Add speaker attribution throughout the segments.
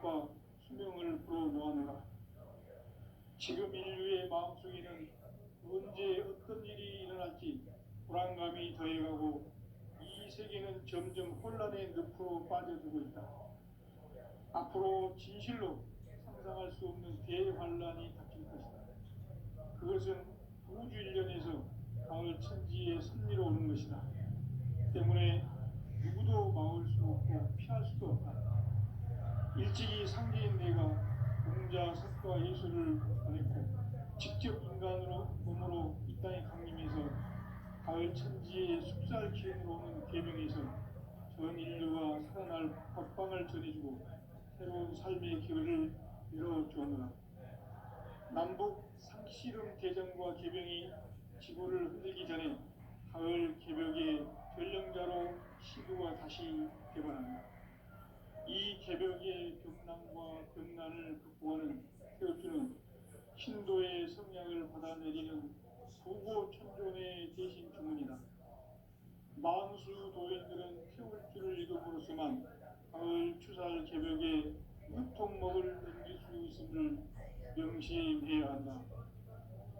Speaker 1: 약속과 수명을 불어놓아노라. 지금 인류의 마음속에는 언제 어떤 일이 일어날지 불안감이 더해가고 이 세계는 점점 혼란의 늪으로 빠져들고 있다. 앞으로 진실로 상상할 수 없는 대환란이 닥칠 것이다. 그것은 우주 일련에서 가을 천지에 섭리로 오는 것이다. 때문에 누구도 막을 수 없고 피할 수도 없다. 일찍이 상계인 내가 공자, 석과 예수를 보냈고 직접 인간으로 몸으로 이 땅에 강림해서 가을 천지의 숙살 기운으로 오는 계명에서 전 인류가 살아날 법방을 전해주고 새로운 삶의 기회를 열어주었노라. 남북 상씨름 대전과 계병이 지구를 흔들기 전에 가을 개벽의 전령자로 시구가 다시 개발한다. 이 개벽의 벽난과 병난을 극복하는 태어주는 신도의 성약을 받아내리는 부고천존의 대신 주문이다. 만수 도인들은 태울 줄을 읽음으로써만 가을 추살 개벽에 유통먹을 넘길 수 있음을 명심해야 한다.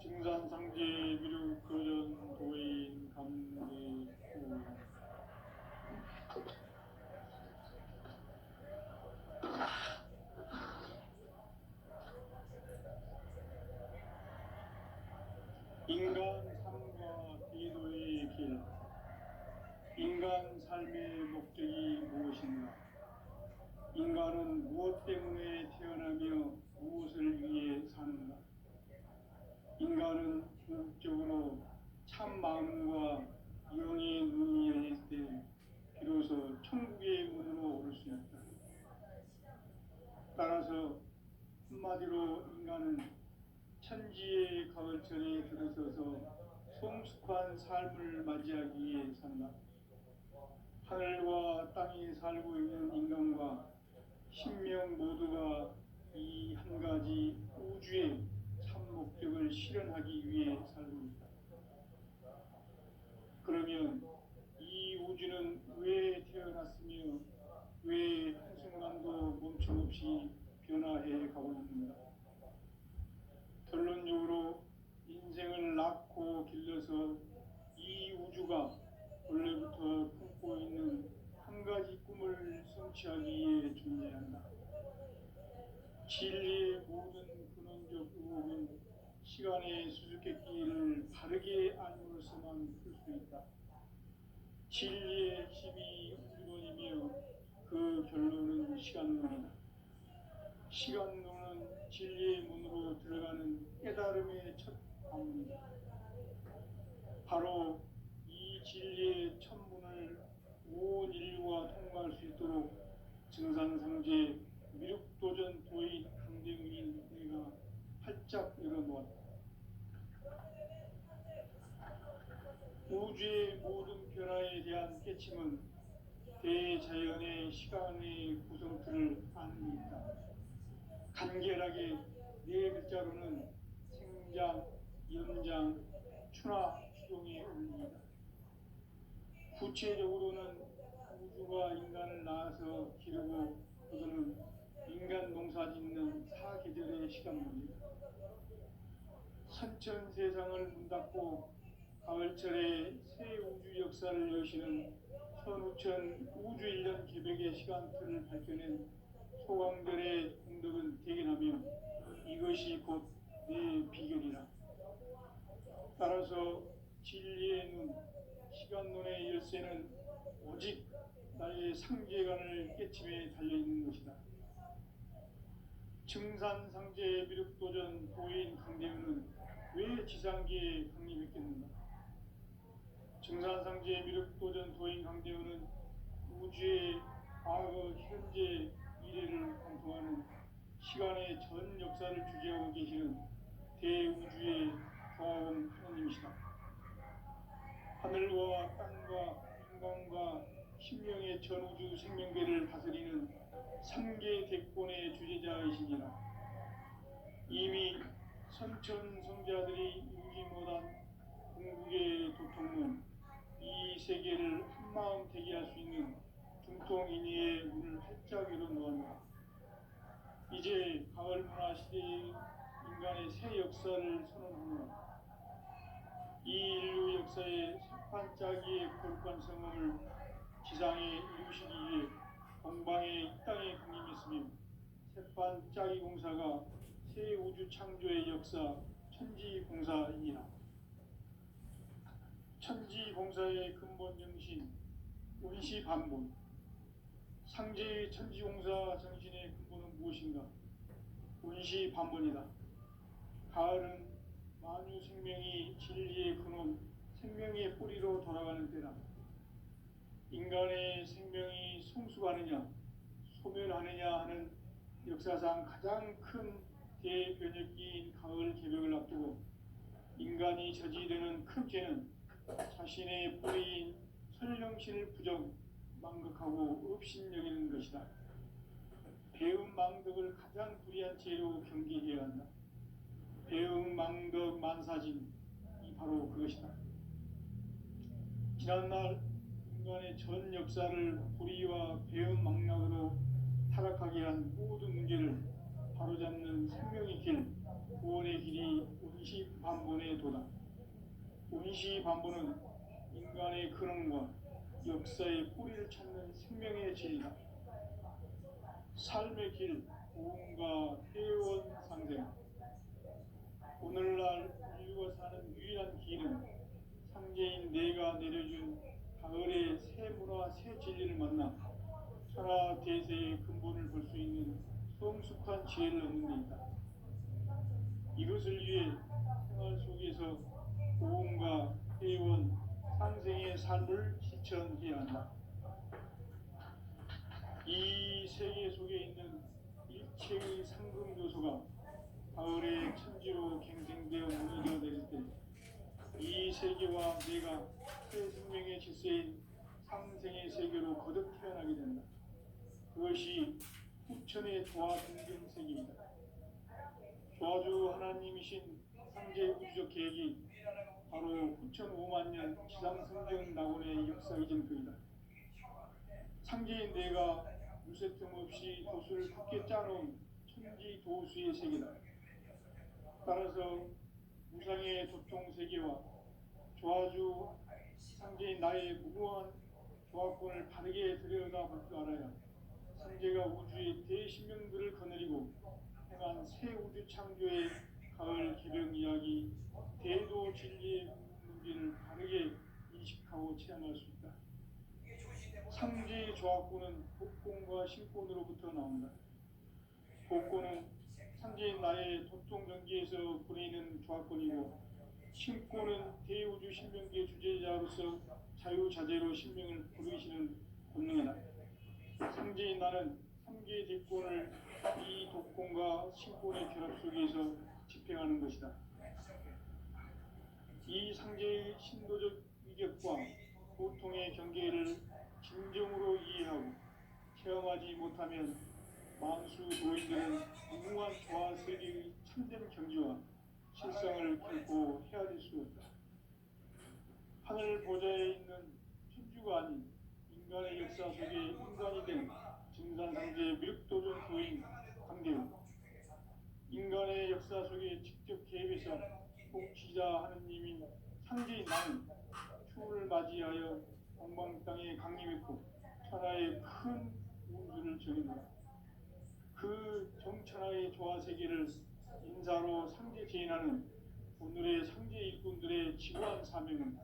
Speaker 1: 증산상제 미륵 도전 도인 감례 인간 삶과 기도의 길. 인간 삶의 목적이 무엇인가? 인간은 무엇 때문에 태어나며 무엇을 위해 사는가? 인간은 궁극적으로 참 마음과 영의 눈이 열릴 때 비로소 천국의 문으로 오를 수 있다. 따라서 한마디로 인간은 천지의 가을철에 들어서서 성숙한 삶을 맞이하기 위해 산다. 하늘과 땅에 살고 있는 인간과 신명 모두가 이 한 가지 우주의 참 목적을 실현하기 위해 살고 있다. 그러면 이 우주는 왜 태어났으며 왜 한순간도 멈춤없이 변화해 가고 있는가? 결론적으로 인생을 낳고 길러서 이 우주가 원래부터 품고 있는 한 가지 꿈을 성취하기 위해 존재한다. 진리의 모든 근원적 의혹은 시간의 수수께끼를 바르게 알므로서만 풀 수 있다. 진리의 힘이 우주론이며 그 결론은 시간론이다. 시간론은 진리의 문으로 들어가는 깨달음의 첫 관문이다. 바로 이 진리의 첫 문을 온 인류가 통과할 수 있도록 증산상제 미륵도전 도인 강대문인 내가 활짝 열어놓았다. 우주의 모든 변화에 대한 깨침은 대자연의 시간의 구성틀을 아는 일이다. 간결하게 네 글자로는 생장, 연장, 추나 추동의 원리이다. 구체적으로는 우주가 인간을 낳아서 기르고 그거는 인간 농사 짓는 사계절의 시간입니다. 선천세상을 문 닫고 가을철에 새 우주 역사를 여시는 선우천 우주일년 개벽의 시간틀을 밝혀낸 소강별의 공덕은 대견하며 이것이 곧 내 비결이라. 따라서 진리의 눈, 시간론의 열쇠는 오직 나의 상계관을 깨침에 달려있는 것이다. 증산상제 미륵도전 도인 강대문은 왜 지상계에 강림했겠는가? 증산상제 미륵도전 도인 강대문은 우주의 과거, 현재, 미래를 관통하는 시간의 전 역사를 주재하고 계시는 대우주의 조화원 하나님이시다. 하늘과 땅과 인간과 신명의 전우주 생명계를 다스리는 삼계 대권의 주제자이시니라. 이미 선천성자들이 이루지 못한 궁극의 도통문, 이 세계를 한마음 대기할 수 있는 중통인의의 문을 활짝 열어놓았노라. 이제 가을 문화 시대의 인간의 새 역사를 선언하며 이 인류 역사의 새판짜기의 거룩한 성음을 지상에 이루시기 위해 동방의 이 땅에 강림했으며 새판짜기 공사가 새 우주 창조의 역사 천지공사이니라. 천지공사의 근본 정신 운시반본. 상제의 천지공사 정신의 근본은 무엇인가? 운시반본이다. 가을은 만유 생명이 진리의 근원, 생명의 뿌리로 돌아가는 때다. 인간의 생명이 성숙하느냐, 소멸하느냐 하는 역사상 가장 큰 대변혁기인 가을 개벽을 앞두고 인간이 저지되는 큰 죄는 자신의 뿌리인 설령신을 부정, 망극하고 업신여기는 것이다. 배음 망덕을 가장 불의한 죄로 경계해야 한다. 배음 망덕 만사진이 바로 그것이다. 지난날 인간의 전 역사를 불의와 배음 망락으로 타락하게 한 모든 문제를 바로잡는 생명의 길, 구원의 길이 운시반본의 도다. 운시반본은 인간의 근원과 역사의 뿌리를 찾는 생명의 진리다. 삶의 길, 고음과 회원 상생. 오늘날 인류가 사는 유일한 길은 상제인 내가 내려준 가을의 새 문화, 새 진리를 만나 천하 대세의 근본을 볼 수 있는 성숙한 지혜를 얻는 데 있다. 이것을 위해 생활 속에서 고음과 회원, 상생의 삶을 실천해야 한다. 이 세계 속에 있는 일체의 상금 요소가 가을의 천지로 갱생되어 무너져 내릴 때 이 세계와 내가 새 생명의 질서인 상생의 세계로 거듭 태어나게 된다. 그것이 후천의 조화 등경 세계이다. 조화주 하나님이신 상제 우주적 계획이 바로 후천 5만 년 지상성경 낙원의 역사 이전표이다. 상제인 내가 무쇠 틈 없이 도수를 굳게 짜놓은 천지 도수의 세계다. 따라서 무상의 도통 세계와 조화주 상제인 나의 무궁한 조화권을 바르게 들여다볼 줄 알아야 상제가 우주의 대신명들을 거느리고 행한 새 우주 창조의 가을 개벽 이야기, 대도 진리의 문제를 바르게 인식하고 체험할 수 있다. 상제의 조화권은 복권과 신권으로부터 나온다. 복권은 상제인 나의 도통 경계에서 보내는 조화권이고, 신권은 대우주 신명기의 주제자로서 자유자재로 신명을 부르시는 권능이다. 상제인 나는 3개의 대권을 이 독권과 신권의 결합 속에서 집행하는 것이다. 이 상제의 신도적 위격과 고통의 경계를 진정으로 이해하고 체험하지 못하면 만수 도인들은 무궁한 조화 세계의 참된 경지와 실상을 결코 헤아릴 수 없다. 하늘 보좌에 있는 천주가 아닌 인간의 역사 속에 인간이 된 증산상제의 미륵도전 도인 강대우, 인간의 역사 속에 직접 개입해서 복지자 하느님인 상제인 나는 추운을 맞이하여 동방 땅에 강림했고 천하의 큰 운수를 정했노라. 그 정천하의 조화세계를 인사로 상제 제인하는 오늘의 상제 일꾼들의 지구한 사명은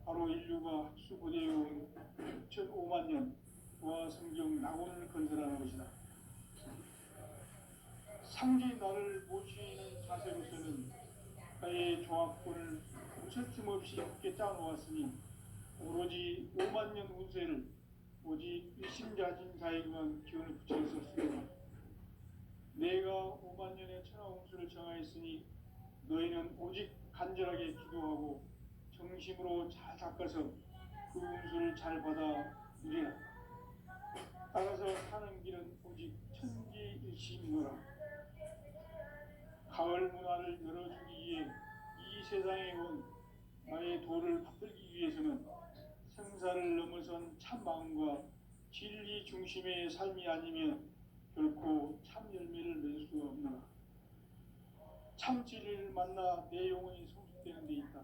Speaker 1: 바로 인류가 학수고대해온 6,5만 년 조화성경 낙원을 건설하는 것이다. 상제인 나를 모시는 자세로서는 나의 조화권을 무쇠틈 없이 굳게 짜놓았으니 오로지 5만 년 운세를 오직 일심자진 자에게만 기운을 붙여 있었습니다. 내가 5만 년의 천하 운수를 정하였으니 너희는 오직 간절하게 기도하고 정심으로 잘 닦아서 그 운수를 잘 받아 누리라. 따라서 사는 길은 오직 천지일심이노라. 가을 문화를 열어주기 위해 이 세상에 온 나의 도를 받들기 위해서는 생사를 넘어선 참 마음과 진리 중심의 삶이 아니면 결코 참 열매를 맺을 수가 없노라. 참 진리를 만나 내 영혼이 성숙되는 데 있다.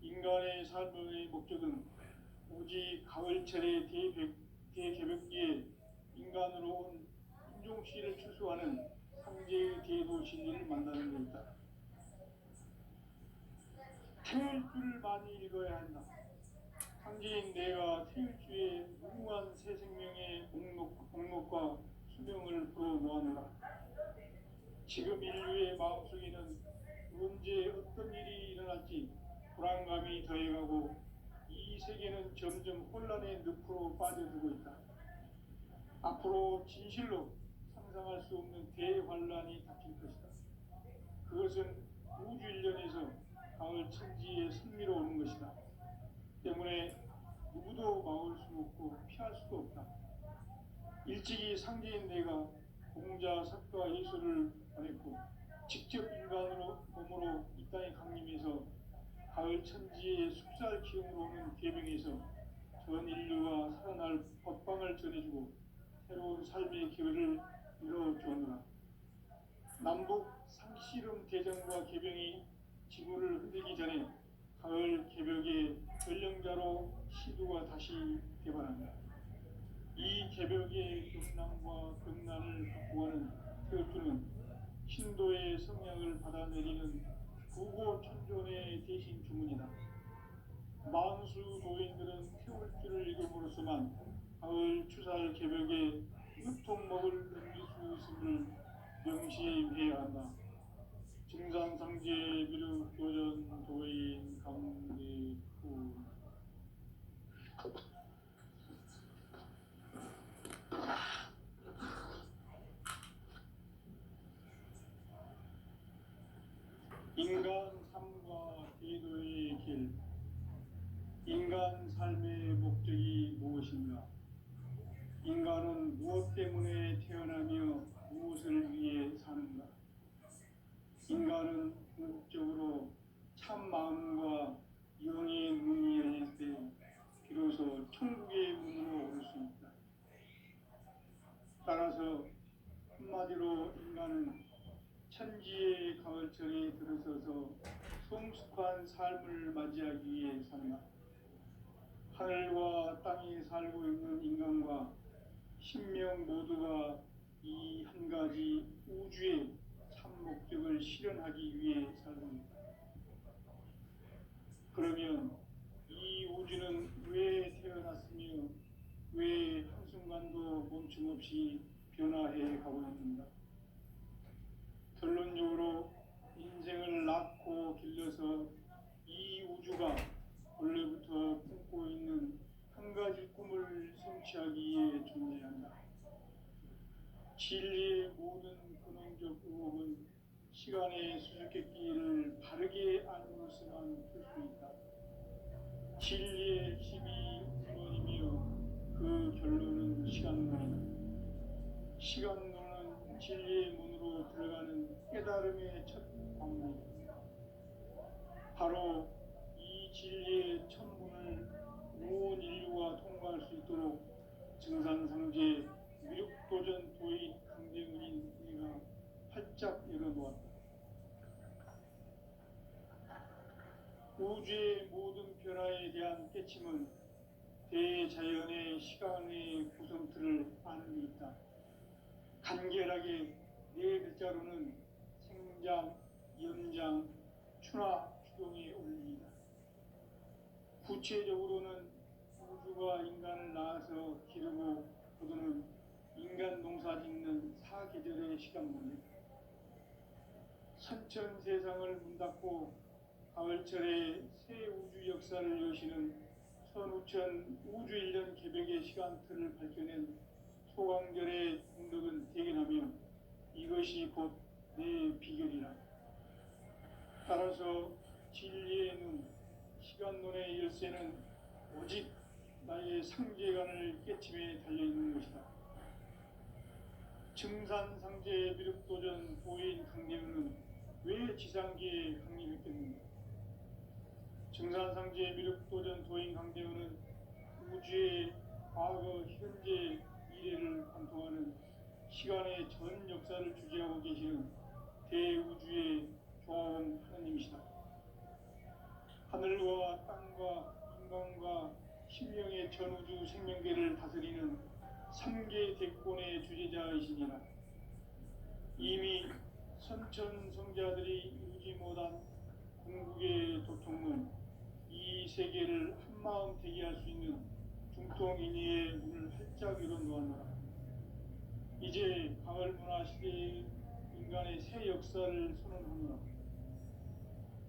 Speaker 1: 인간의 삶의 목적은 오직 가을철의 대개벽기에 인간으로 온 인종시를 추수하는 상제의 대도 진리를 만나는 데 있다. 태일 줄을 많이 읽어야 한다. 상제인 내가 태일 주에 무궁한 새 생명의 목록과 수명을 불어놓아노라. 지금 인류의 마음속에는 언제 어떤 일이 일어날지 불안감이 더해가고 이 세계는 점점 혼란의 늪으로 빠져들고 있다. 앞으로 진실로 상상할 수 없는 대환란이 닥칠 것이다. 그것은 우주 일련에서 가을 천지에 선미로 오는 것이다. 때문에 누구도 막을 수 없고 피할 수도 없다. 일찍이 상제인 내가 공자, 석가, 예수를 보냈고 직접 인간으로 몸으로 이 땅에 강림해서 가을 천지의 숲살 기운으로 오는 계명에서 전 인류가 살아날 법방을 전해주고 새로운 삶의 기회를 열어주었노라. 남북 상씨름 대전과 개병이 지구를 흔들기 전에 가을 개벽의 전령자로 시두가 다시 개발한다. 이 개벽의 경남과 경난을 극복하는 태극주는 신도의 성향을 받아내리는 구고천존의 대신 주문이다. 만수 도인들은 태울주를 읽음으로써만 가을 추살 개벽에 유통먹을 넘길 수 있음을 명심해야 한다. 증산상제 미륵 도전 도인 강대후. 인간 삶과 기도의 길. 인간 삶의 목적이 무엇인가? 인간은 무엇 때문에 태어나며 무엇을 위해 사는가? 인간은 궁극적으로 참 마음과 영의 눈이 열릴 때 비로소 천국의 문으로 올 수 있다. 따라서 한마디로 인간은 천지의 가을철에 들어서서 성숙한 삶을 맞이하기 위해 산다. 하늘과 땅에 살고 있는 인간과 신명 모두가 이 한 가지 우주의 참 목적을 실현하기 위해 살고 있다. 그러면 이 우주는 왜 태어났으며 왜 한순간도 멈춤없이 변화해 가고 있는가? 결론적으로 인생을 낳고 길러서 이 우주가 원래부터 품고 있는 한 가지 꿈을 성취하기 위해 존재한다. 진리의 모든 근원적 의혹은 시간의 수수께끼를 바르게 알므로서만 풀 수 있다. 진리의 힘이 근원이며 그 결론은 시간론이다. 시간론은 진리의 문으로 들어가는 깨달음의 첫 방문이다. 바로 이 진리의 천문을 온 인류가 통과할 수 있도록 증산상제 미륵도전 도인 강대문인 내가 활짝 열어놓았다. 우주의 모든 변화에 대한 깨침은 대자연의 시간의 구성틀을 아는 데 있다. 간결하게 네 글자로는 생장, 연장, 추나 추동의 원리이다. 구체적으로는 우주가 인간을 낳아서 기르고 거두는 인간 농사 짓는 사계절의 시간문이다. 선천 세상을 문 닫고 가을철에 새 우주 역사를 여시는 선우천 우주일년 개벽의 시간틀을 밝혀낸 소강절의 공덕은 대견하며 이것이 곧 내 비결이라. 따라서 진리의 눈, 시간론의 열쇠는 오직 나의 상제관을 깨침에 달려있는 것이다. 증산상제 미륵도전 도인 강대훈은 왜 지상계에 강림했겠는가? 증산상제 미륵도전 도인 강대훈은 우주의 과거, 현재, 미래를 관통하는 시간의 전 역사를 주재하고 계시는 대우주의 조화원 하나님이시다. 하늘과 땅과 인간과 신명의 전우주 생명계를 다스리는 삼계 대권의 주재자이시니라. 이미 선천성자들이 이루지 못한 궁극의 도통은 이 세계를 한마음 되게 할 수 있는 중통인의의 문을 활짝 열어놓았노라. 이제 가을 문화 시대의 인간의 새 역사를 선언하노라.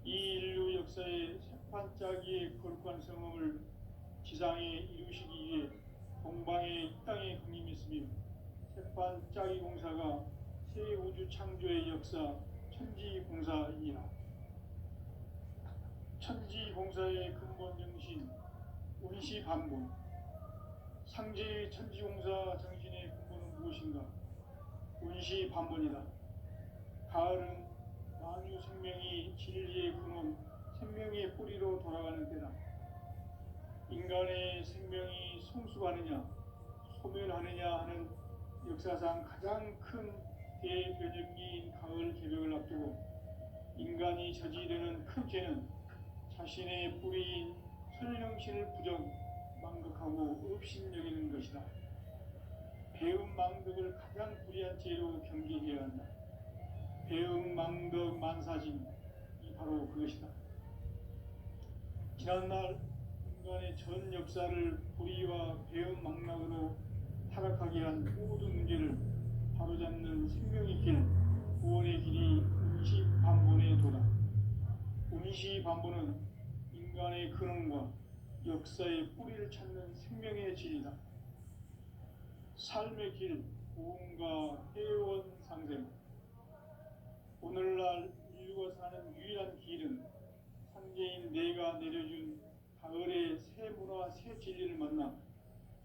Speaker 1: 이 인류 역사의 새판짜기의 거룩한 성험을 지상에 이루시기 위해 동방의 이 땅에 강림했으며 새판짜기 공사가 새 우주 창조의 역사 천지공사이니라. 천지공사의 근본 정신 운시반본. 상제의 천지공사 정신의 근본은 무엇인가? 운시반본이다. 가을은 만유 생명이 진리의 근원, 생명의 뿌리로 돌아가는 때다. 인간의 생명이 성숙하느냐, 소멸하느냐 하는 역사상 가장 큰 대변혁기인 가을 개벽을 앞두고 인간이 저지르는 큰 죄는 자신의 뿌리인 설령신을 부정, 망극하고 업신여기는 것이다. 배음 망덕을 가장 불의한 죄로 경계해야 한다. 배음 망덕 만사진이 바로 그것이다. 지난날 인간의 전 역사를 불의와 배음 망락으로 타락하게 한 모든 문제를 바로잡는 생명의 길, 구원의 길이 운시반본의 도다. 운시반본은 인간의 근원과 역사의 뿌리를 찾는 생명의 진리다. 삶의 길, 고음과 회원 상생. 오늘날 인류가 사는 유일한 길은 상제인 내가 내려준 가을의 새 문화, 새 진리를 만나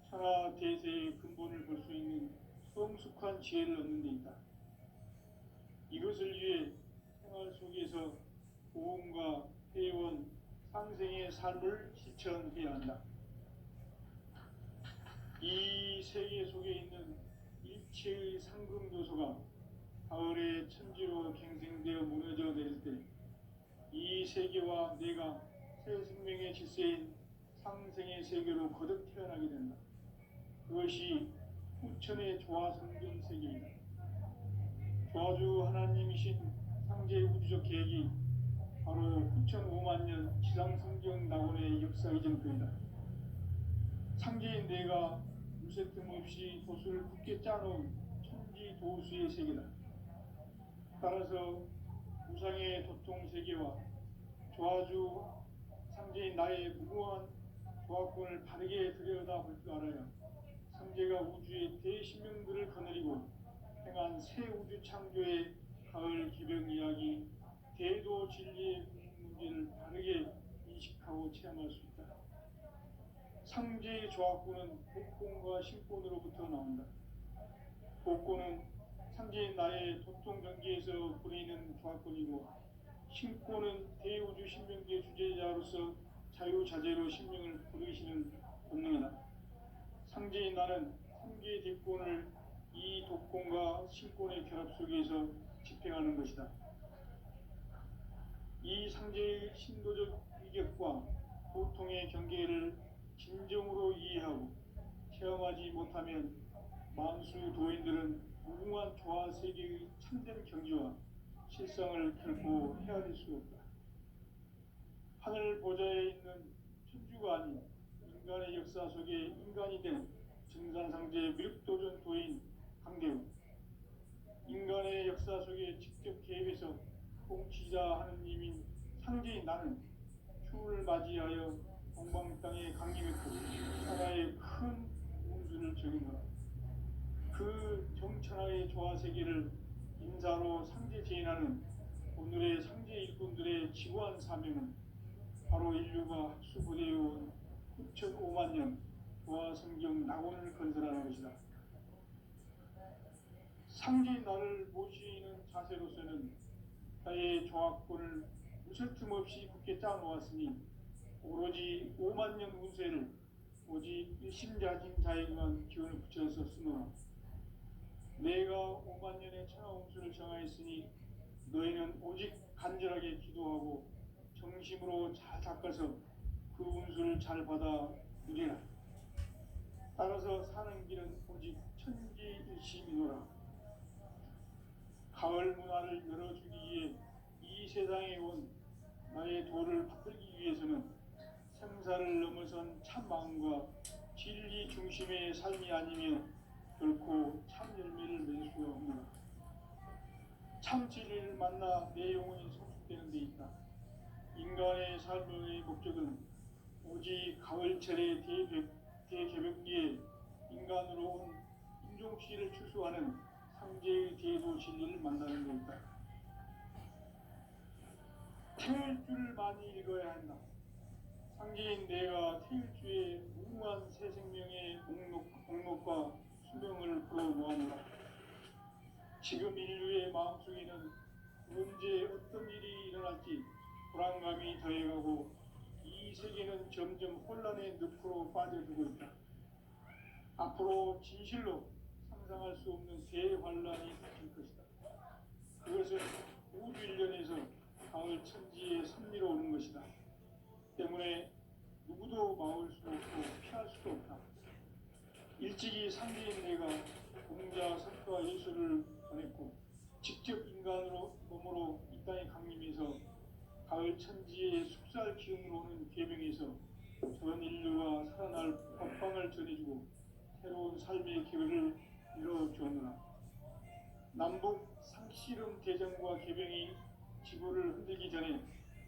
Speaker 1: 천하 대세의 근본을 볼 수 있는 성숙한 지혜를 얻는 데 있다. 이것을 위해 생활 속에서 고음과 회원, 상생의 삶을 실천해야 한다. 이 세계 속에 있는 일체의 상금도서가 가을의 천지로 갱생되어 무너져 내릴 때 이 세계와 내가 새 생명의 질서인 상생의 세계로 거듭 태어나게 된다. 그것이 후천의 조화성경 세계이다. 조화주 하나님이신 상제 우주적 계획이 바로 후천 5만년 지상성경 낙원의 역사 이전표이다. 상제인 내가 물새틈 없이 도수를 굳게 짜놓은 천지도수의 세계다. 따라서 우상의 도통세계와 조화주 상제인 나의 무고한 조화권을 바르게 들여다볼 줄 알아야 상제가 우주의 대신명들을 거느리고 행한 새 우주 창조의 가을 기병 이야기, 대도 진리의 문제를 바르게 인식하고 체험할 수 있다. 상제의 조화권은 복권과 신권으로부터 나온다. 복권은 상제인 나의 도통 경계에서 부리는 조화권이고, 신권은 대우주 신명계 주제자로서 자유자재로 신명을 부르시는 본능이다. 상제인 나는 상계 대권을 이 독권과 신권의 결합 속에서 집행하는 것이다. 이 상제의 신도적 위격과 보통의 경계를 진정으로 이해하고 체험하지 못하면 만수 도인들은 무궁한 조화 세계의 참된 경지와 실상을 결코 헤아릴 수 없다. 하늘 보좌에 있는 천주가 아닌 인간의 역사 속에 인간이 된 증산상제 미륵도전 도인 강대우, 인간의 역사 속에 직접 개입해서 통치자 하느님인 상제인 나는 추를 맞이하여 동방 땅에 강림했고 천하의 큰 운수를 적이노라. 그 정천하의 조화세계를 인사로 상제 제인하는 오늘의 상제 일꾼들의 지구한 사명은 바로 인류가 합수부대해온 9,500년 조화성경 낙원을 건설하는 것이다. 상제인 나를 모시는 자세로서는 나의 조화권을 무설 틈 없이 굳게 짜놓았으니 오로지 5만년 운세를 오직 일심자진 자에게만 기운을 붙여서 쓰노라. 내가 5만 년의 천하홍수를 정하였으니 너희는 오직 간절하게 기도하고 정심으로 잘 닦아서 그 운수를 잘 받아 누리라. 따라서 사는 길은 오직 천지일심이노라. 가을 문화를 열어주기 위해 이 세상에 온 나의 도를 붙들기 위해서는 생사를 넘어선 참 마음과 진리 중심의 삶이 아니면 결코 참 열매를 맺을 수가 없노라. 참 진리를 만나 내 영혼이 성숙되는 데 있다. 인간의 삶의 목적은 오직 가을철의 대개벽기에 인간으로 온 인종시를 추수하는 상제의 대도 진리를 만나는 데 있다. 태일주를 많이 읽어야 한다. 상제인 내가 태일주의 무궁한 새 생명의 목록과 수명을 풀어놓아노라. 지금 인류의 마음속에는 언제 어떤 일이 일어날지 불안감이 더해가고 이 세계는 점점 혼란의 늪으로 빠져들고 있다. 앞으로 진실로 상상할 수 없는 대환란이 닥칠 것이다. 그것은 우주 일련에서 가을 천지의 섭리로 오는 것이다. 때문에 누구도 막을 수 없고 피할 수도 없다. 일찍이 상제인 내가 공자, 석가, 예수를 보냈고 직접 인간으로 몸으로 이 땅에 강림해서 가을 천지의 숙살 기운으로 오는 계명에서 전 인류가 살아날 법방을 전해주고 새로운 삶의 기회를 이뤄주었노라. 남북 상씨름 대전과 개병이 지구를 흔들기 전에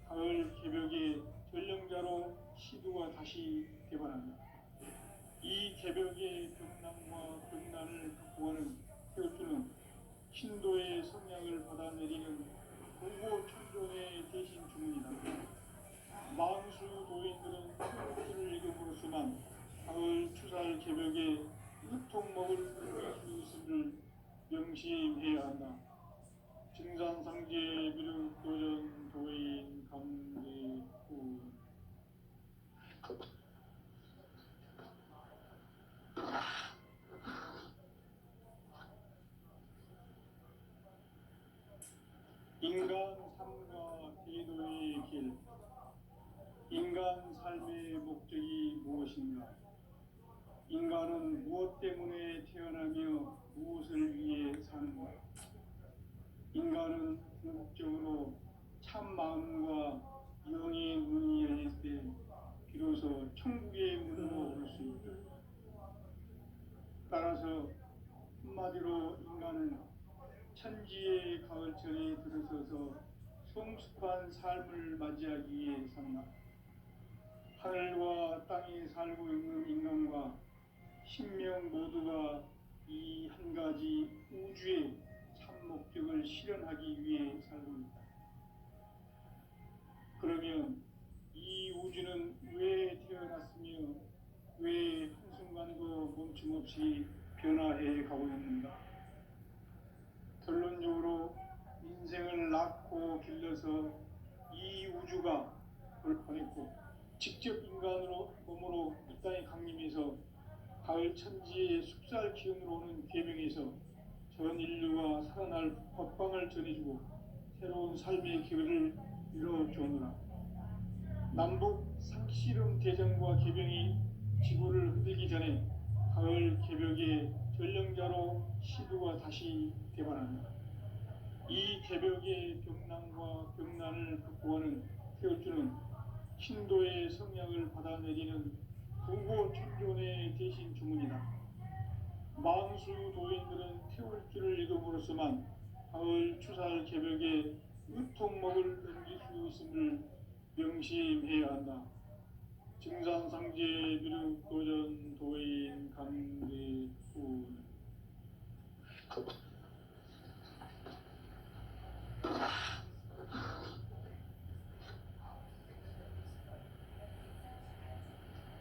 Speaker 1: 가을 개벽의 전령자로 시두가 다시 개발한다. 이 개벽의 병난과 병난을 극복하는 태어주는 신도의 성향을 받아내리는 고고 천존의 대신 주문이다. 망수 도인들은 태어주를 읽음으로써만 가을 추살 개벽에 으통먹을 수 있음을 명심해야 한다. 증산상제 비륵 도전 도인 감대후 인간 삶과 대도의 길. 인간 삶의 목적이 무엇인가? 인간은 무엇 때문에 태어나며 무엇을 위해 사는가? 인간은 궁극적으로 참 마음과 영의 문이 열릴 때 비로소 천국의 문으로 올 수 있다. 따라서 한마디로 인간은 천지의 가을철에 들어서서 성숙한 삶을 맞이하기 위해 산다. 하늘과 땅에 살고 있는 인간과 신명 모두가 이 한 가지 우주의 참 목적을 실현하기 위해 살고 있다. 그러면 이 우주는 왜 태어났으며 왜 한순간도 멈춤없이 변화해 가고 있는가? 결론적으로 인생을 낳고 길러서 이 우주가 보냈고 직접 인간으로 몸으로 이 땅에 강림해서 가을 천지의 숙살 기운으로 오는 계명에서 전 인류가 살아날 법방을 전해주고 새로운 삶의 기회를 이뤄주었노라. 남북 상씨름 대전과 계병이 지구를 흔들기 전에 가을 개벽의 전령자로 시두가 다시 개발한다. 이 개벽의 병난과 병난을 극복하는 태어주는 신도의 성향을 받아내리는 부고 천존의 대신 주문이다. 망수 도인들은 태울주를 읽음으로써만 가을 추살 개벽에 으통먹을 넘길 수 있음을 명심해야 한다. 증산상제 비륵 도전 도인 감대후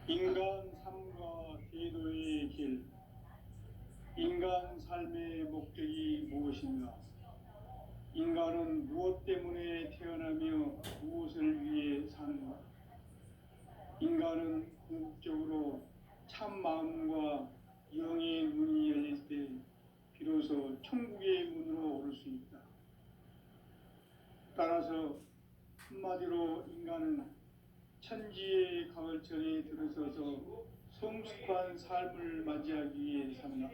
Speaker 1: 인간 삶과 대도의 길. 인간 삶의 목적이 무엇인가? 인간은 무엇 때문에 태어나며 무엇을 위해 사는가? 인간은 궁극적으로 참 마음과 영의 눈이 열릴 때 비로소 천국의 문으로 오를 수 있다. 따라서 한마디로 인간은 천지의 가을철에 들어서서 성숙한 삶을 맞이하기 위해 산다.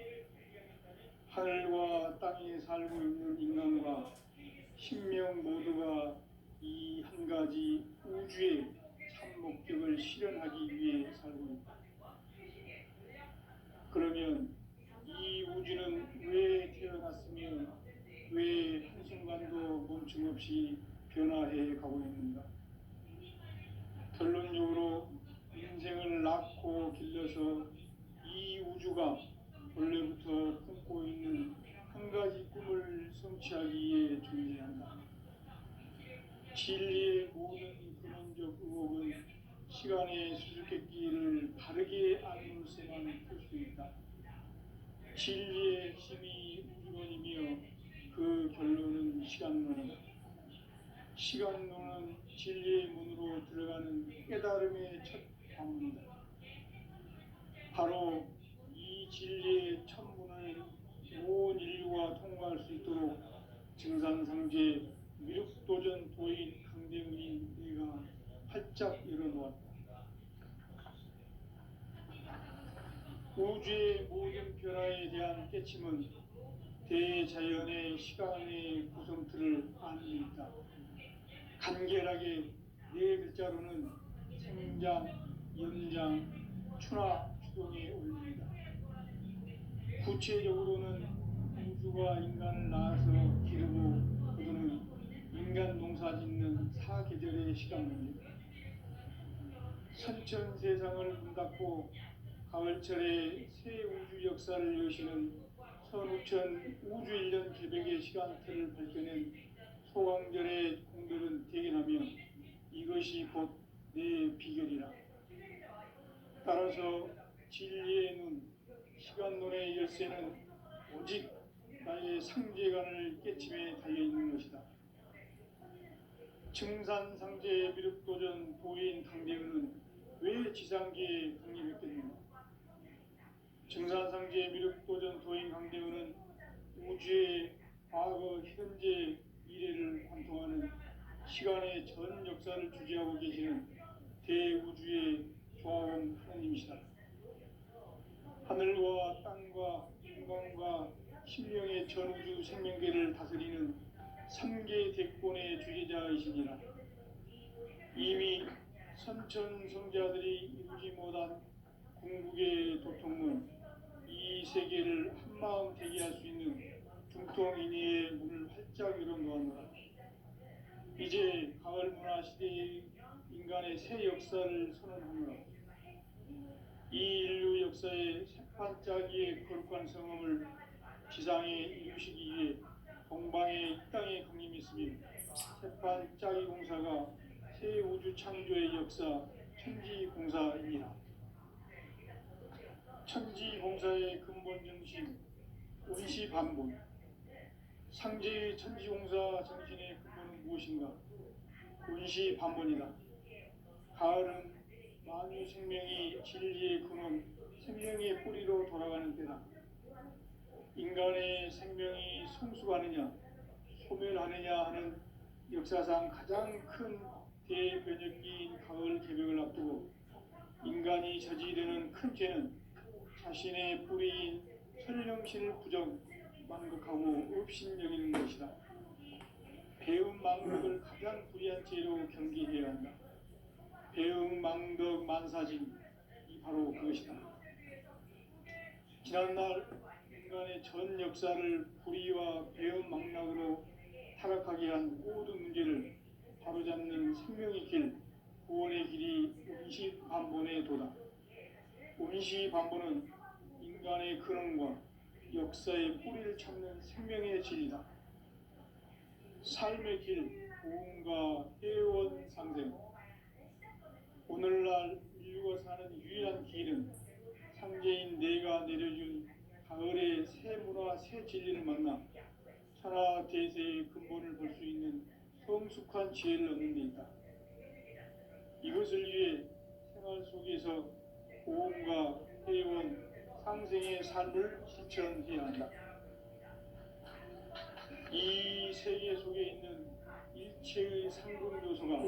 Speaker 1: 하늘과 땅에 살고 있는 인간과 신명 모두가 이 한 가지 우주의 참 목적을 실현하기 위해 살고 있다. 그러면 이 우주는 왜 태어났으며 왜 한순간도 멈춤 없이 변화해 가고 있는가? 결론적으로 인생을 낳고 길러서 이 우주가 원래부터 품고 있는 한 가지 꿈을 성취하기 위해 존재한다. 진리의 모든 근원적 의혹은 시간의 수수께끼를 바르게 알므로서만 풀 수 있다. 진리의 핵심이 우주론이며 그 결론은 시간론이다. 시간론은 진리의 문으로 들어가는 깨달음의 첫 방문이다. 바로 이 진리의 첫 문을 온 인류가 통과할 수 있도록 증산상제 미륵도전 도인 강대문인 내가 활짝 열어놓았다. 우주의 모든 변화에 대한 깨침은 대자연의 시간의 구성틀을 아는 일이다. 간결하게 네 글자로는 생장, 연장, 추나 추동의 원리이다. 구체적으로는 우주가 인간을 낳아서 기르고 거두는 인간 농사 짓는 사계절의 시간입니다. 선천 세상을 문 닫고 가을철에 새 우주 역사를 여시는 선우천 우주 1년 개백의 시간틀을 밝혀낸 소강절의 공들은 대견하며 이것이 곧 내 비결이라. 따라서 진리의 눈, 시간론의 열쇠는 오직 나의 상제관을 깨침에 달려있는 것이다. 증산상제 미륵도전 도인 강대은은 왜 지상계에 강림했겠는가? 증산상제 미륵도전 도인 강대은은 우주의 과거, 현재, 미래를 관통하는 시간의 전 역사를 주재하고 계시는 대우주의 조화원 하나님이시다. 하늘과 땅과 인간과 신명의 전우주 생명계를 다스리는 3개 대권의 주제자이시니라. 이미 선천 성자들이 이루지 못한 궁극의 도통문, 이 세계를 한마음 되게 할 수 있는 중통인의의 문을 활짝 열어놓았노라. 이제 가을 문화 시대의 인간의 새 역사를 선언하노라. 이 인류 역사의 새판짜기의 거룩한 성험을 지상에 이루시기 위해 동방의 이 땅에 강림했으며 새판짜기 공사가 새 우주 창조의 역사 천지공사이니라. 천지공사의 근본 정신 원시반본. 상제의 천지공사 정신의 근본은 무엇인가? 원시반본이다. 가을은 만유 생명이 진리의 근원, 생명의 뿌리로 돌아가는 때다. 인간의 생명이 성숙하느냐, 소멸하느냐 하는 역사상 가장 큰 대변혁기인 가을 개벽을 앞두고 인간이 저지르는 큰 죄는 자신의 뿌리인 설령신을 부정, 망극하고 업신여기는 것이다. 배움 망덕을 가장 불의한 죄로 경계해야 한다. 배움 망덕 만사진, 이 바로 그것이다. 지난날 인간의 전 역사를 불의와 배움 망락으로 타락하게 한 모든 문제를 바로잡는 생명의 길, 구원의 길이 원시반본의 도다. 원시반본은 인간의 근원과 역사의 뿌리를 찾는 생명의 진리다. 삶의 길, 보험과 회원 상생. 오늘날 인류가 사는 유일한 길은 상제인 내가 내려준 가을의 새 문화, 새 진리를 만나 천하 대세의 근본을 볼 수 있는 성숙한 지혜를 얻는 데 있다. 이것을 위해 생활 속에서 보험과 회원, 상생의 삶을 실천해야 한다. 세계 속에 있는 일체의 상금 요소가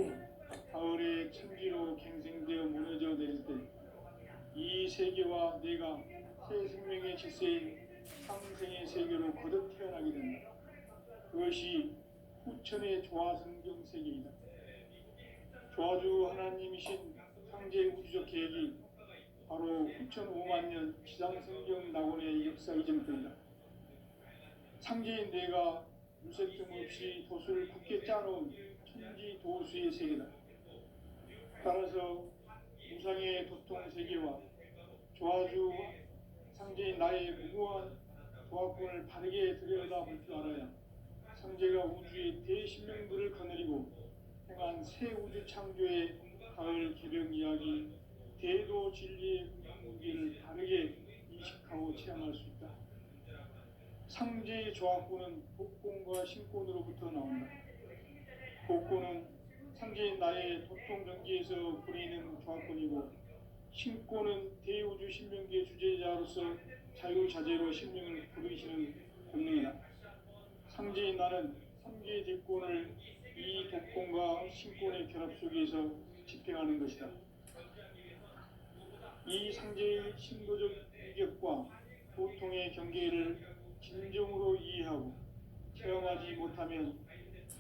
Speaker 1: 가을의 천지로 갱생되어 무너져 내릴 때 이 세계와 내가 새 생명의 질서인 상생의 세계로 거듭 태어나게 된다. 그것이 후천의 조화성경 세계이다. 조화주 하나님이신 상제 우주적 계획이 바로 후천 5만 년 지상성경 낙원의 역사 이전부터이다. 상제인 내가 무색점 없이 도수를 굳게 짜놓은 천지 도수의 세계다. 따라서 우상의 도통 세계와 조화주 상제인 나의 무고한 조화권을 바르게 들여다볼 줄 알아야 상제가 우주의 대신명들을 거느리고 행한 새 우주 창조의 가을 개벽 이야기 대도 진리의 무기를 바르게 인식하고 체험할 수 있다. 상제의 조화권은 복권과 신권으로부터 나온다. 복권은 상제인 나의 도통 경지에서 부리는 조화권이고, 신권은 대우주 신명기의 주제자로서 자유자재로 신명을 부르시는 권능이다. 상제인 나는 상제의 대권을 이 독권과 신권의 결합 속에서 집행하는 것이다. 이 상제의 신도적 위격과 보통의 경계를 진정으로 이해하고 체험하지 못하면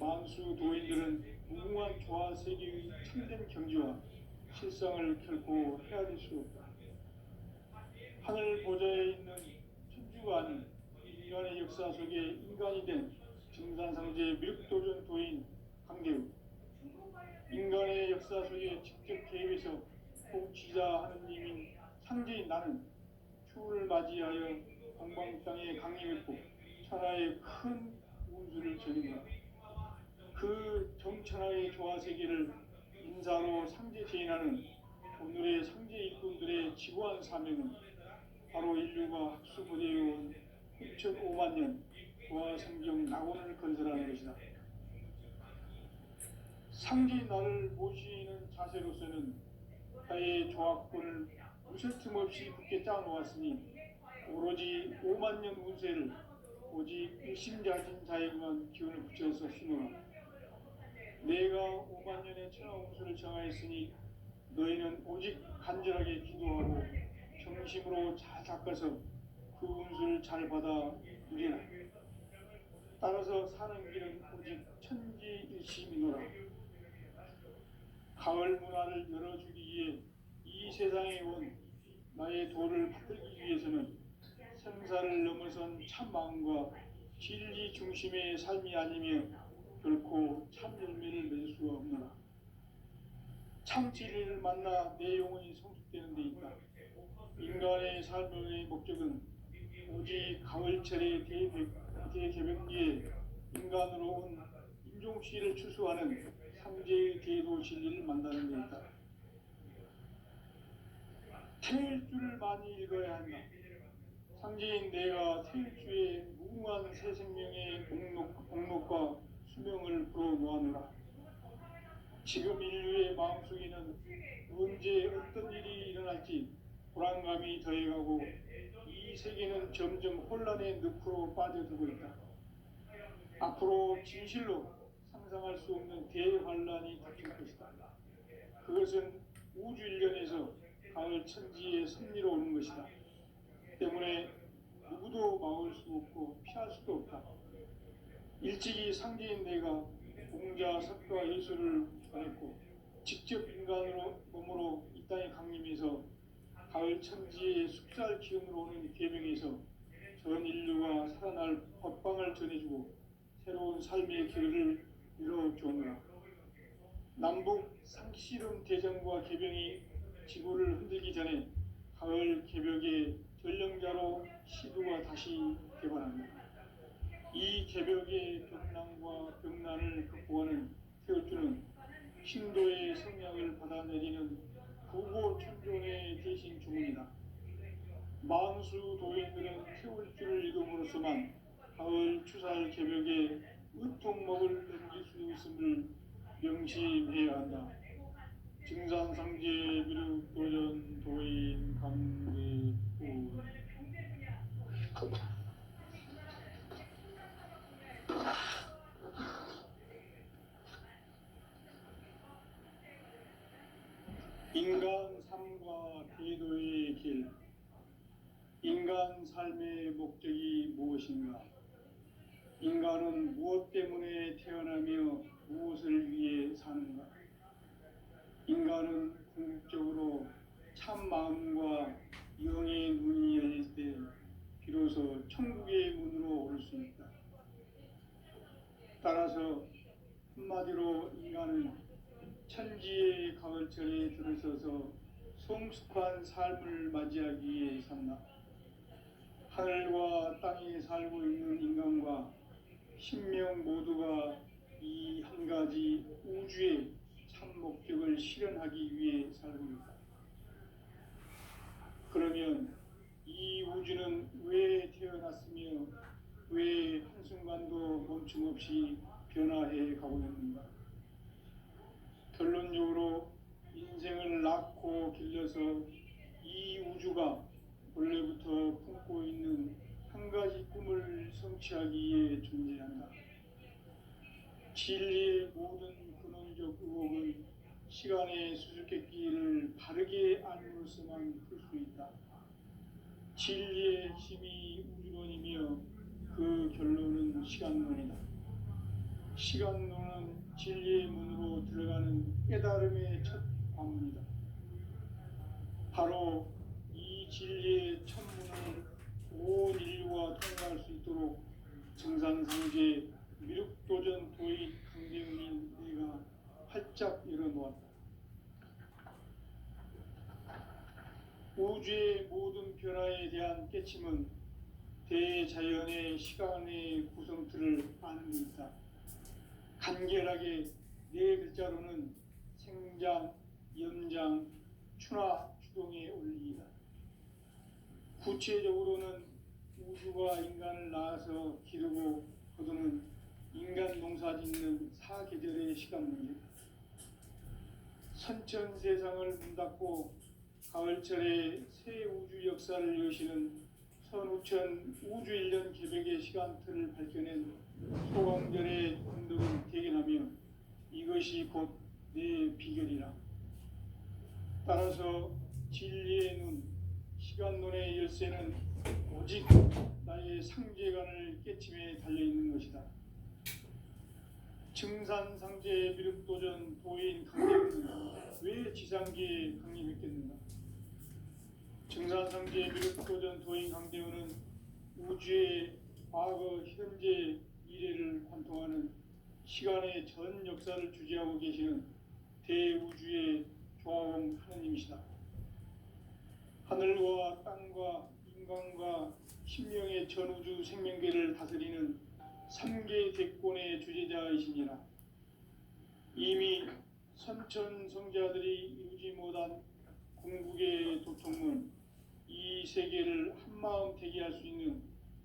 Speaker 1: 만수 도인들은 무궁한 조화 세계의 참된 경지와 실상을 결코 헤아릴 수 없다. 하늘 보좌에 있는 천주가 아닌 인간의 역사 속에 인간이 된 증산상제의 미륵도전 도인 강대우, 인간의 역사 속에 직접 개입해서 통치자 하느님인 상제인 나는 추후를 맞이하여 동방 땅에 강림했고 천하의 큰 운수를 전인다. 그 정천하의 조화 세계를 인사로 상제 제인하는 오늘의 상제 일꾼들의 지구한 사명은 바로 인류가 학수부대해온 6,5만 년 조화 성경 낙원을 건설하는 것이다. 상제 나를 모시는 자세로서는 나의 조화권을 무쇠틈 없이 굳게 짜놓았으니 오로지 5만 년 운세를 오직 일심자진 자에게만 기운을 붙여서 쓰노라. 내가 5만 년의 천하 운수를 정하였으니 너희는 오직 간절하게 기도하고 정심으로 잘 닦아서 그 운수를 잘 받아 누리라. 따라서 사는 길은 오직 천지일심이노라. 가을 문화를 열어주기 위해 이 세상에 온 나의 도를 받들기 위해서는 생사를 넘어선 참 마음과 진리 중심의 삶이 아니면 결코 참 열매를 맺을 수가 없노라. 참 진리를 만나 내 영혼이 성숙되는 데 있다. 인간의 삶의 목적은 오직 가을철의 대개벽기에 인간으로 온 인종시를 추수하는 상제의 대도 진리를 만나는 데 있다. 태일주를 많이 읽어야 한다. 상제인 내가 태일주의 무궁한 새 생명의 공록과 수명을 불어놓아노라. 지금 인류의 마음속에는 언제 어떤 일이 일어날지 불안감이 더해가고 이 세계는 점점 혼란의 늪으로 빠져들고 있다. 앞으로 진실로 상상할 수 없는 대환란이 닥칠 것이다. 그것은 우주 일련에서 가을 천지의 섭리로 오는 것이다. 때문에 누구도 막을 수 없고 피할 수도 없다. 일찍이 상제인 내가 공자, 석가, 예수를 전했고 직접 인간으로 몸으로 이 땅에 강림해서 가을 천지의 숙살 기운으로 오는 계명에서 전 인류가 살아날 법방을 전해주고 새로운 삶의 길을 열어주었노라. 남북 상씨름 대전과 개병이 지구를 흔들기 전에 가을 개벽의 전령자로 시도가 다시 개발합니다. 이 개벽의 벽난과 벽난을 극복하는 태울주는 신도의 성량을 받아내리는 부고천존의 대신 주문이다. 만수 도인들은 태울주를 읽음으로써만 가을 추살 개벽의 의통목을 넘길 수 있음을 명심해야 한다. 증산상제 미륵도전 도인 강대우. 인간 삶과 기도의 길. 인간 삶의 목적이 무엇인가? 인간은 무엇 때문에 태어나며 무엇을 위해 사는가? 인간은 궁극적으로 참 마음과 영의 눈이 열릴 때 비로소 천국의 문으로 오를 수 있다. 따라서 한마디로 인간은 천지의 가을철에 들어서서 성숙한 삶을 맞이하기 위해 산다. 하늘과 땅에 살고 있는 인간과 신명 모두가 이 한 가지 우주의 참 목적을 실현하기 위해 살고 있다. 그러면 이 우주는 왜 태어났으며 왜 한순간도 멈춤없이 변화해 가고 있는가? 결론적으로 인생을 낳고 길러서 이 우주가 원래부터 품고 있는 한 가지 꿈을 성취하기 위해 존재한다. 진리의 모든 근원적 의혹은 시간의 수수께끼를 바르게 알므로서만 풀 수 있다. 진리의 힘이 우주론이며 그 결론은 시간론이다. 시간론은 진리의 문으로 들어가는 깨달음의 첫 관문이다. 바로 이 진리의 천문을 온 인류가 통과할 수 있도록 정산상제 미륵도전 도의 강대훈인 내가 활짝 열어놓았다. 우주의 모든 변화에 대한 깨침은 대자연의 시간의 구성틀을 아는 데 있다. 간결하게 네 글자로는 생장, 연장, 추나 추동의 원리이다. 구체적으로는 우주가 인간을 낳아서 기르고 거두는 인간 농사 짓는 사계절의 시간 문제. 선천 세상을 문 닫고 가을철에 새 우주 역사를 여시는 선우천 우주 1년 개벽의 시간틀을 밝혀낸 소강절의 운동을 대견하며 이것이 곧 내 비결이라. 따라서 진리의 눈, 시간론의 열쇠는 오직 나의 상제관을 깨침에 달려있는 것이다. 증산상제 미륵도전 도인 강림은 왜 지상계에 강림했겠는가? 증산상제 미륵도전 도인 강대훈은 우주의 과거, 현재, 미래를 관통하는 시간의 전 역사를 주재하고 계시는 대우주의 조화공 하느님이시다. 하늘과 땅과 인간과 신명의 전우주 생명계를 다스리는 3계 대권의 주재자이시니라. 이미 선천 성자들이 이루지 못한 궁극의 도통문, 이 세계를 한마음 대기할 수 있는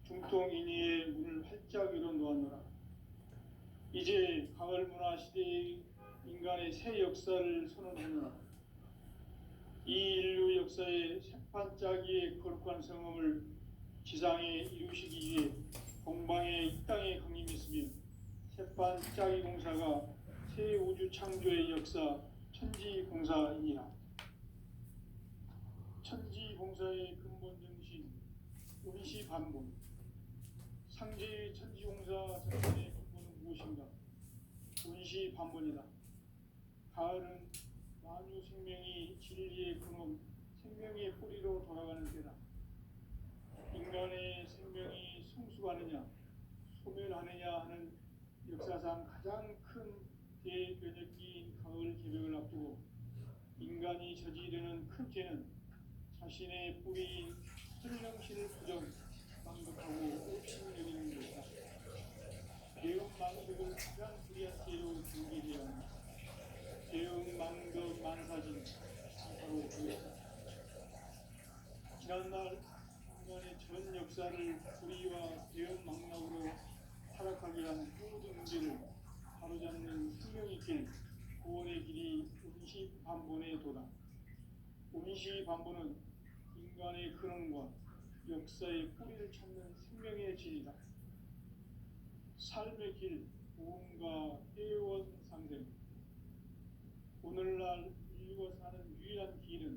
Speaker 1: 중통인의의 문을 활짝 열어놓았노라. 이제 가을 문화 시대의 인간의 새 역사를 선언하노라. 이 인류 역사의 새반짝이의 거룩한 성험을 지상에 이루시기 위해 공방에 이 땅에 강림했으며 새반짝이 공사가 새 우주 창조의 역사 천지공사이니라. 천지공사의 근본 정신 운시반본. 상제의 천지공사 선언의 근본은 무엇인가? 운시반본이다. 가을은 만유 생명이 진리의 근원, 생명의 뿌리로 돌아가는 때다. 인간의 생명이 성숙하느냐, 소멸하느냐 하는 역사상 가장 큰 대변혁기인 가을 개벽을 앞두고 인간이 저지르는 큰 죄는 자신의 뿌리인 설령신을 부정, 망극하고 옵신여기는 것이다. 대응 망극을 가장 불의한 죄로 경계해야 한다. 대응 망극 만사진, 바로 그것이다. 지난날 인간의 전 역사를 불의와 대응 망락으로 타락하게 한 모든 문제를 바로잡는 생명의 길, 구원의 길이 운시반본의 도다. 운시반본은 인간의 근원과 역사의 뿌리를 찾는 생명의 진이다. 삶의 길, 구원과 회원상생. 오늘날 인류가 사는 유일한 길은